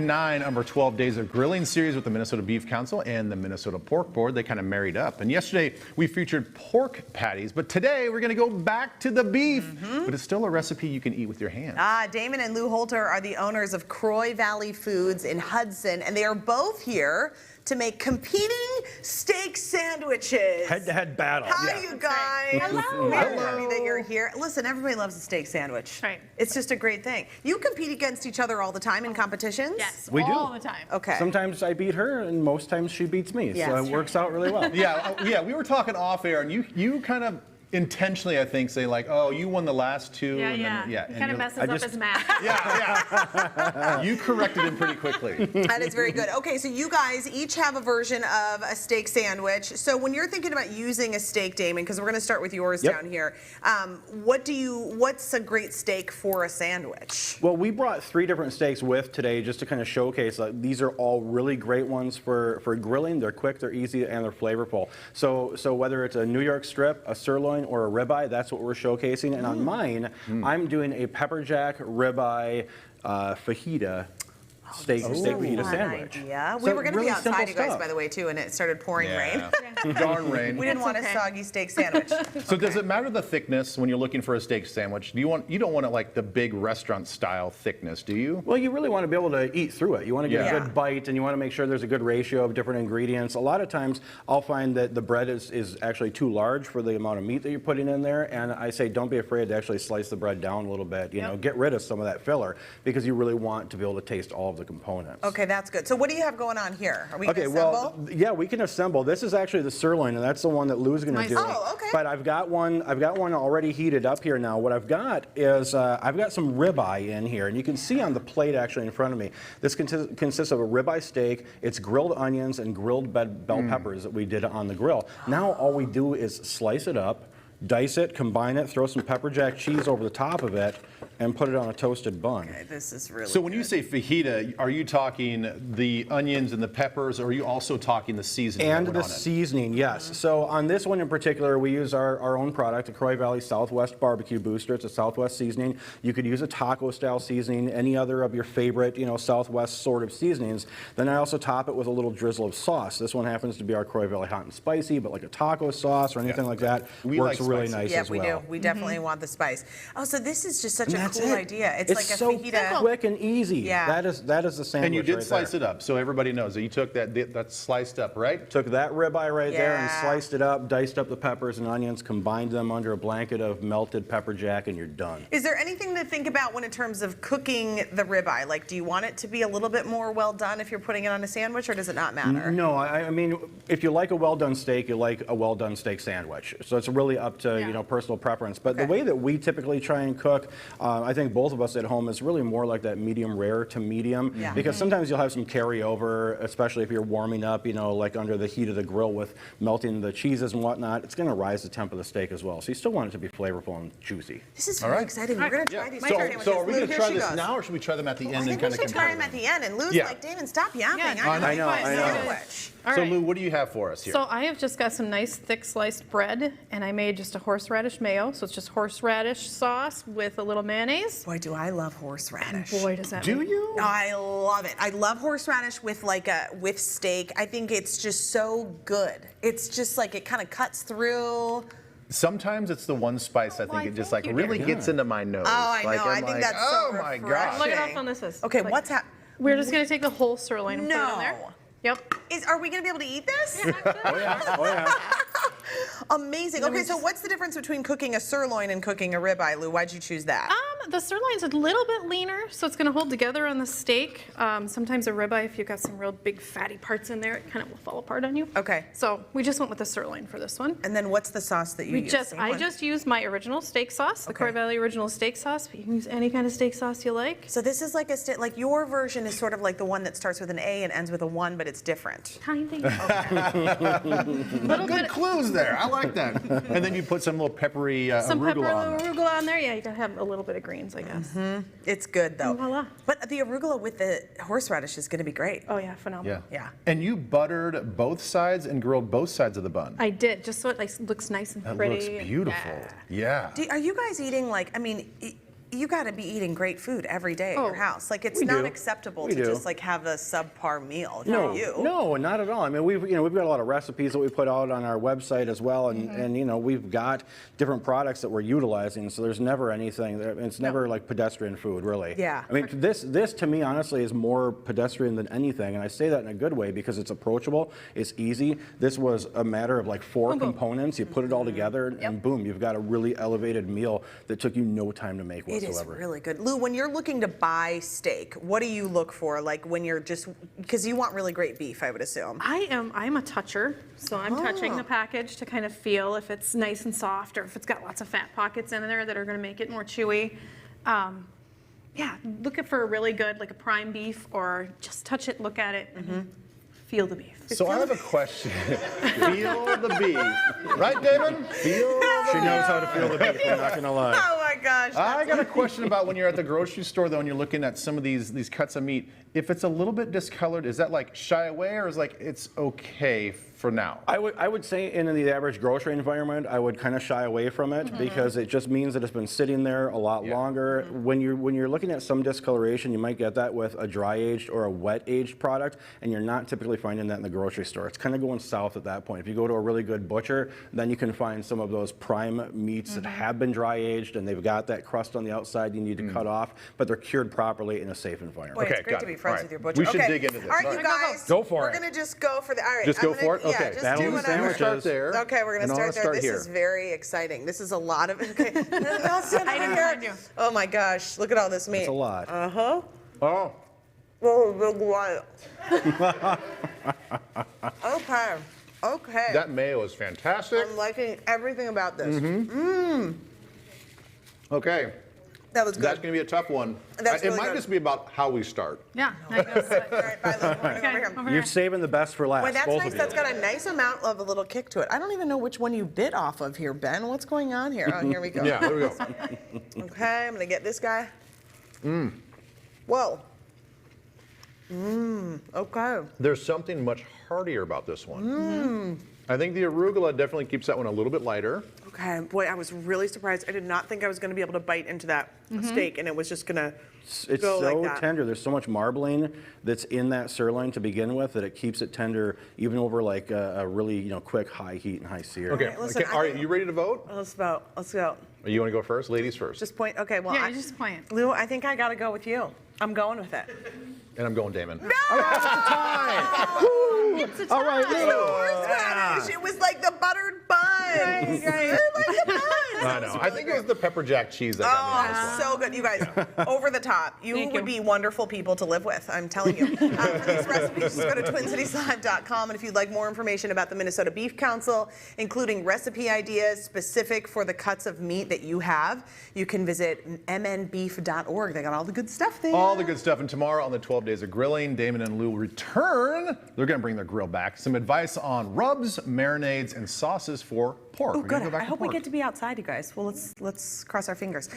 9 of our 12 Days of Grilling series with the Minnesota Beef Council and the Minnesota Pork Board. They kind of married up. And yesterday we featured pork patties, but today we're going to go back to the beef. But it's still a recipe you can eat with your hands. Damon and Lou Holter are the owners of Croix Valley Foods in Hudson, and they are both here to make competing steak sandwiches. Head-to-head battle. Hi, you guys. Hello. We're happy that you're here. Listen, everybody loves a steak sandwich. Right. It's just a great thing. You compete against each other all the time in competitions? Yes, We do. all the time. Okay. Sometimes I beat her, and most times she beats me. Yeah, so that's it works out really well. Yeah, we were talking off air, and you kind of intentionally, I think, say like, "Oh, you won the last two." Yeah, and yeah. Then, He kind of messes up his math. Yeah. You corrected him pretty quickly. That is very good. Okay, so you guys each have a version of a steak sandwich. So when you're thinking about using a steak, Damon, because we're going to start with yours down here, what's a great steak for a sandwich? Well, we brought 3 different steaks with today just to kind of showcase that these are all really great ones for grilling. They're quick, they're easy, and they're flavorful. So whether it's a New York strip, a sirloin, or a ribeye, that's what we're showcasing. And on mine, I'm doing a pepper jack ribeye fajita steak fajita sandwich. Yeah, So we were going to really be outside, simple you guys, stuff. by the way, too, and it started pouring rain. Darn rain. We didn't want okay. a soggy steak sandwich. So does it matter the thickness when you're looking for a steak sandwich? You don't want it like the big restaurant style thickness, do you? Well, you really want to be able to eat through it. You want to get Yeah. a good bite, and you want to make sure there's a good ratio of different ingredients. A lot of times, I'll find that the bread is actually too large for the amount of meat that you're putting in there, and I say don't be afraid to actually slice the bread down a little bit. You know, get rid of some of that filler because you really want to be able to taste all of the components. Okay, that's good. So what do you have going on here? Are we going to Okay, assemble? well, yeah, we can assemble. This is actually the sirloin, and that's the one that Lou's going to Nice. do. Oh, okay. But I've got one already heated up here now. What I've got is I've got some ribeye in here, and you can see on the plate actually in front of me. This consists of a ribeye steak. It's grilled onions and grilled bell peppers that we did on the grill. Now all we do is slice it up, dice it, combine it, throw some pepper jack cheese over the top of it, and put it on a toasted bun. Okay, this is really So when you good. say fajita, are you talking the onions and the peppers, or are you also talking the seasoning? And that the went on it? seasoning, yes. So on this one in particular, we use our own product, the Croix Valley Southwest Barbecue Booster. It's a Southwest seasoning. You could use a taco style seasoning, any other of your favorite, Southwest sort of seasonings. Then I also top it with a little drizzle of sauce. This one happens to be our Croix Valley Hot and Spicy, but like a taco sauce or anything like that We works like really spicy. nice Yeah, as we well. do. We definitely want the spice. Oh, so this is just such And a that's cool it. idea. It's like a so fajita. quick and easy. Yeah. That is the sandwich. And you did right slice there. it up, so everybody knows that you took that's sliced up, right? Took that ribeye right there and Yeah. sliced it up, diced up the peppers and onions, combined them under a blanket of melted pepper jack, and you're done. Is there anything to think about when in terms of cooking the ribeye? Like, do you want it to be a little bit more well done if you're putting it on a sandwich, or does it not matter? No, I mean, if you like a well-done steak, you like a well-done steak sandwich. So it's really up to, personal preference. But the way that we typically try and cook, I think both of us at home, is really more like that medium rare to medium. Yeah. Because sometimes you'll have some carryover, especially if you're warming up, like under the heat of the grill with melting the cheeses and whatnot. It's going to rise the temp of the steak as well. So you still want it to be flavorful and juicy. This is very exciting. We're going to try these sandwiches. So are we Lou, going to here try she this goes. now, or should we try them at the end I and think kind we of should try compare them them? at the end. And Lou's Yeah. like, Damon, stop yapping. Yeah, I know, I know. Sandwich. All So right. Lou, what do you have for us here? So I have just got some nice thick sliced bread, and I made just a horseradish mayo. So it's just horseradish sauce with a little mayonnaise. Boy, do I love horseradish. Boy, does that Do make- you? I love it. I love horseradish with with steak. I think it's just so good. It's just like it kind of cuts through. Sometimes it's the one spice I think why, it just thank like you, really dear. gets into my nose. Oh, I know. Like, I I'm think like, that's oh so my refreshing. gosh. Look at how fun this is. Okay, Like, what's happening? We're just going to take the whole sirloin and put it in there. No. Yep. Are we going to be able to eat this? Oh yeah. Amazing. Okay, so what's the difference between cooking a sirloin and cooking a ribeye, Lou? Why'd you choose that? The sirloin's a little bit leaner, so it's going to hold together on the steak. Sometimes a ribeye, if you've got some real big fatty parts in there, it kind of will fall apart on you. Okay. So we just went with the sirloin for this one. And then what's the sauce that you use? Same I one? just used my original steak sauce, the Croix Valley original steak sauce, but you can use any kind of steak sauce you like. So this is like like your version is sort of like the one that starts with an A and ends with a 1, but it's different. Tiny. Good clues there. I like that. And then you put some little peppery Some pepper, arugula on there. arugula on there. Yeah, you gotta have a little bit of greens, I guess. It's good though. Voila. But the arugula with the horseradish is going to be great. Oh yeah, phenomenal. Yeah. And you buttered both sides and grilled both sides of the bun. I did, just so it looks nice and That pretty. looks and- beautiful. Yeah. Are you guys eating you got to be eating great food every day at your house. Like, it's we not do. acceptable We to do. just like have a subpar meal. No, Not you. no, not at all. I mean, we've got a lot of recipes that we put out on our website as well, and we've got different products that we're utilizing. So there's never anything. It's never like pedestrian food, really. Yeah. I mean, this to me honestly is more pedestrian than anything, and I say that in a good way because it's approachable, it's easy. This was a matter of like 4 components. You put it all together, and boom, you've got a really elevated meal that took you no time to make whatsoever. It is really good. Lou, when you're looking to buy steak, what do you look for? Like when you're just, because you want really great beef, I would assume. I'm a toucher, so I'm touching the package to kind of feel if it's nice and soft or if it's got lots of fat pockets in there that are going to make it more chewy. Yeah, looking for a really good, like a prime beef, or just touch it, look at it, and feel the beef. So I have a question. Feel the beef. Right, Damon? Feel the She knows how to feel the beef, I'm not gonna lie. Oh my gosh. I got a question about when you're at the grocery store, though, and you're looking at some of these cuts of meat. If it's a little bit discolored, is that like shy away, or is like it's okay for now? I would say in the average grocery environment, I would kind of shy away from it because it just means that it's been sitting there a lot longer. When you're looking at some discoloration, you might get that with a dry aged or a wet aged product, and you're not typically finding that in the grocery store. It's kind of going south at that point. If you go to a really good butcher, then you can find some of those prime meats that have been dry aged and they've got that crust on the outside you need to cut off, but they're cured properly in a safe environment. Boy, Okay, it's great got to be it. friends All with your right. butcher. We should Okay. dig into this. All right, All you right. guys. Go for We're it. gonna just go for the. All right. Just I'm go gonna- for it? Yeah, Okay. just Battle do of the whatever. We'll start Sandwiches. there. Okay, we're and gonna I wanna start there. This here. is very exciting. This is a lot of. Okay. I'll stand over Hiding here. behind you. Oh my gosh! Look at all this meat. It's a lot. Uh-huh. Oh, Oh, big white. Okay. Okay. that mayo is fantastic. I'm liking everything about this. Okay, That was good. that's going to be a tough one. That's It really might good. just be about how we start. Yeah, I guess. All right, bye, Lou. We're gonna go over here. Over You're here. saving the best for last. Wait, that's both nice. of you. That's got a nice amount of a little kick to it. I don't even know which one you bit off of here, Ben. What's going on here? Oh, here we go. Yeah, there we go. Okay, I'm gonna get this guy. Whoa. Okay. There's something much heartier about this one. I think the arugula definitely keeps that one a little bit lighter. Okay, boy, I was really surprised. I did not think I was gonna be able to bite into that steak, and it was just gonna It's go so like that. tender. There's so much marbling that's in that sirloin to begin with that it keeps it tender even over like a really quick high heat and high sear. Okay, listen, okay. I All right, think- you ready to vote? Let's vote. Let's go. Or you want to go first? Ladies first. Just point. Okay, well, Yeah, I, you just point. Lou, I think I gotta go with you. I'm going with it. And I'm going Damon. It's a All right, tie. Lou. Horseradish. It was like the buttered bun. It was like the bun. I know. I think it was the pepper jack cheese that got me on this one. So good, you guys. Over the top. You Thank would you. be wonderful people to live with. I'm telling you. For these recipes, just go to TwinCitiesLive.com, and if you'd like more information about the Minnesota Beef Council, including recipe ideas specific for the cuts of meat that you have, you can visit mnbeef.org. They got all the good stuff there. All the good stuff. And tomorrow on the 12 Days of Grilling, Damon and Lou return. They're going to bring their grill back. Some advice on rubs, marinades, and sauces for pork. Oh, We're gonna good. go back I to hope we pork. get to be outside, you guys. Well, let's cross our fingers.